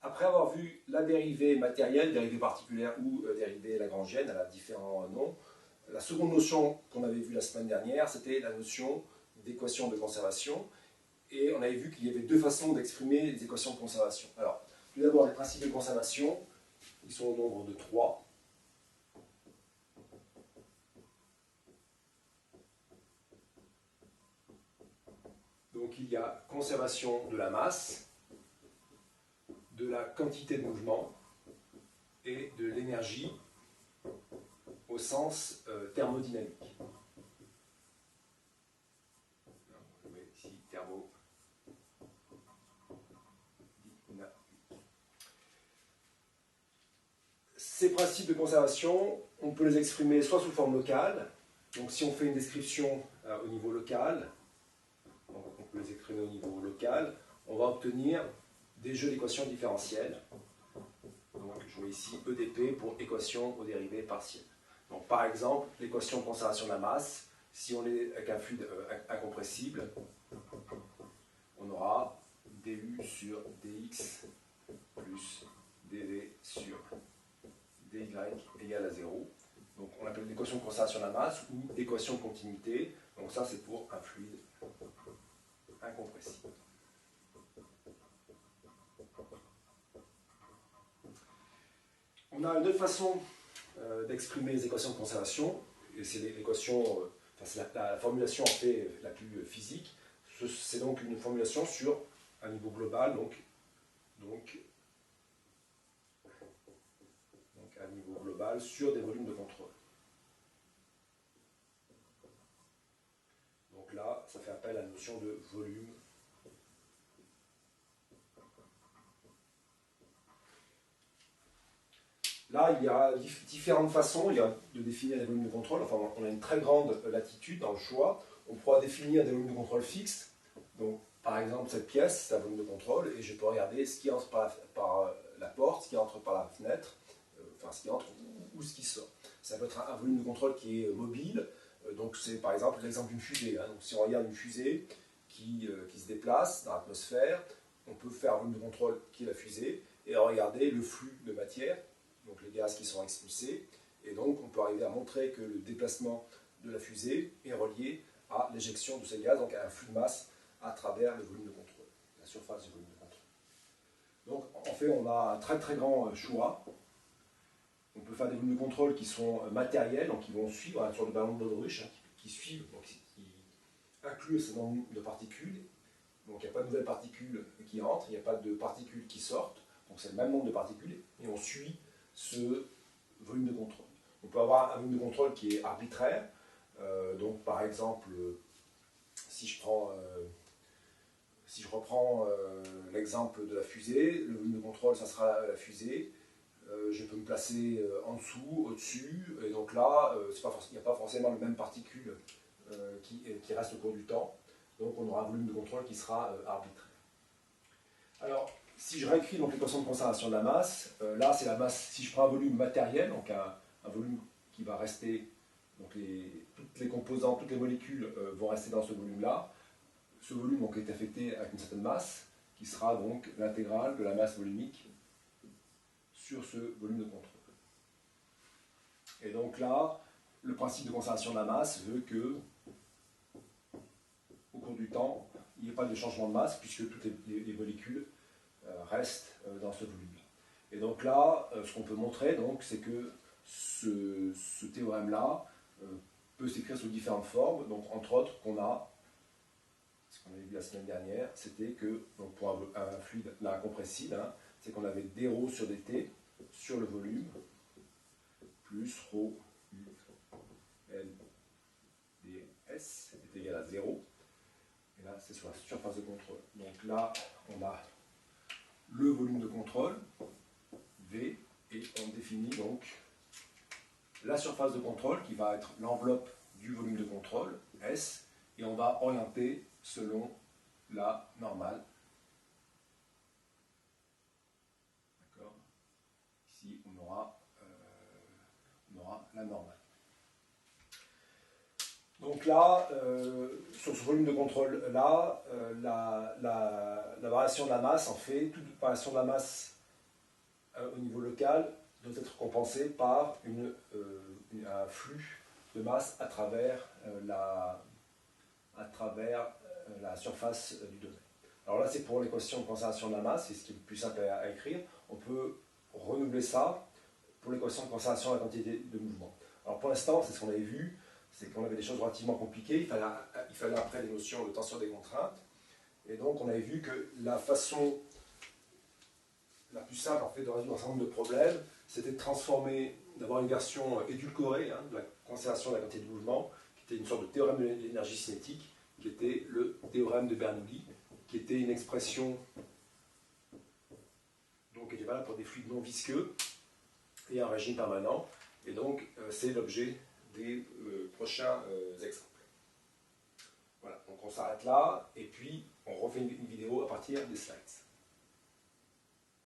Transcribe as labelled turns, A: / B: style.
A: Après avoir vu la dérivée matérielle, dérivée particulière ou dérivée lagrangienne, elle a différents noms, la seconde notion qu'on avait vue la semaine dernière, c'était la notion d'équation de conservation. Et on avait vu qu'il y avait deux façons d'exprimer les équations de conservation. Alors, tout d'abord, les principes de conservation, ils sont au nombre de 3. Donc il y a conservation de la masse, de la quantité de mouvement et de l'énergie au sens thermodynamique. Je mets ici thermodynamique. Ces principes de conservation, on peut les exprimer soit sous forme locale, donc si on fait une description au niveau local, donc on peut les exprimer au niveau local, on va obtenir des jeux d'équations différentielles. Donc je mets ici EDP pour équation aux dérivées partielles. Donc par exemple, l'équation de conservation de la masse, si on est avec un fluide incompressible, on aura du sur dx plus dv sur dy égale à 0. Donc on appelle l'équation de conservation de la masse ou équation de continuité. Donc ça c'est pour un fluide incompressible. On a une autre façon d'exprimer les équations de conservation, et c'est l'équation, c'est la formulation en fait la plus physique. C'est donc une formulation sur un niveau global, donc un niveau global sur des volumes de contrôle. Donc là, ça fait appel à la notion de volume. Là, il y a différentes façons de définir les volumes de contrôle. Enfin, on a une très grande latitude dans le choix. On pourra définir des volumes de contrôle fixes. Donc, par exemple, cette pièce, c'est un volume de contrôle, et je peux regarder ce qui entre par la porte, ce qui entre par la fenêtre, enfin, ce qui entre ou ce qui sort. Ça peut être un volume de contrôle qui est mobile. Donc, c'est par exemple l'exemple d'une fusée. Donc, si on regarde une fusée qui se déplace dans l'atmosphère, on peut faire un volume de contrôle qui est la fusée, et regarder le flux de matière, donc les gaz qui sont expulsés, et donc on peut arriver à montrer que le déplacement de la fusée est relié à l'éjection de ces gaz, donc à un flux de masse à travers le volume de contrôle, la surface du volume de contrôle. Donc en fait on a un très très grand choix. On peut faire des volumes de contrôle qui sont matériels, donc qui vont suivre une sorte de ballon de baudruche, qui suivent, donc qui incluent ce nombre de particules. Donc il n'y a pas de nouvelles particules qui entrent, il n'y a pas de particules qui sortent, donc c'est le même nombre de particules, et on suit ce volume de contrôle. On peut avoir un volume de contrôle qui est arbitraire, donc par exemple, si je reprends l'exemple de la fusée, le volume de contrôle, ça sera la fusée, je peux me placer en dessous, au-dessus, et donc là, il n'y a pas forcément les mêmes particules qui restent au cours du temps, donc on aura un volume de contrôle qui sera arbitraire. Alors, si je réécris l'équation de conservation de la masse, là c'est la masse, si je prends un volume matériel, donc un volume qui va rester, donc toutes les composants, toutes les molécules vont rester dans ce volume-là. Ce volume donc, est affecté avec une certaine masse, qui sera donc l'intégrale de la masse volumique sur ce volume de contrôle. Et donc là, le principe de conservation de la masse veut que, au cours du temps, il n'y ait pas de changement de masse, puisque toutes les molécules restent dans ce volume. Et donc là, ce qu'on peut montrer, c'est que ce théorème-là peut s'écrire sous différentes formes. Donc, entre autres, qu'on a, ce qu'on avait vu la semaine dernière, c'était que, donc pour un fluide là, incompressible, c'est qu'on avait dρ sur dt sur le volume, plus ρ u L ds est égal à 0. Et là, c'est sur la surface de contrôle. Donc là, on a le volume de contrôle, V, et on définit donc la surface de contrôle qui va être l'enveloppe du volume de contrôle, S, et on va orienter selon la normale. D'accord. Ici, on aura la normale. Donc là, sur ce volume de contrôle-là, la variation de la masse, en fait, toute variation de la masse au niveau local doit être compensé par un flux de masse à travers la surface du domaine. Alors là, c'est pour l'équation de conservation de la masse, c'est ce qui est le plus simple à écrire. On peut renouveler ça pour l'équation de conservation de la quantité de mouvement. Alors pour l'instant, c'est ce qu'on avait vu, c'est qu'on avait des choses relativement compliquées, il fallait après des notions de tension des contraintes, et donc on avait vu que la façon la plus simple en fait, de résoudre un certain nombre de problèmes, c'était de transformer, d'avoir une version édulcorée de la conservation de la quantité de mouvement, qui était une sorte de théorème de l'énergie cinétique, qui était le théorème de Bernoulli, qui était une expression donc, qui était valable pour des fluides non visqueux et un régime permanent. Et donc, c'est l'objet des prochains exemples. Voilà, donc on s'arrête là, et puis on refait une vidéo à partir des slides.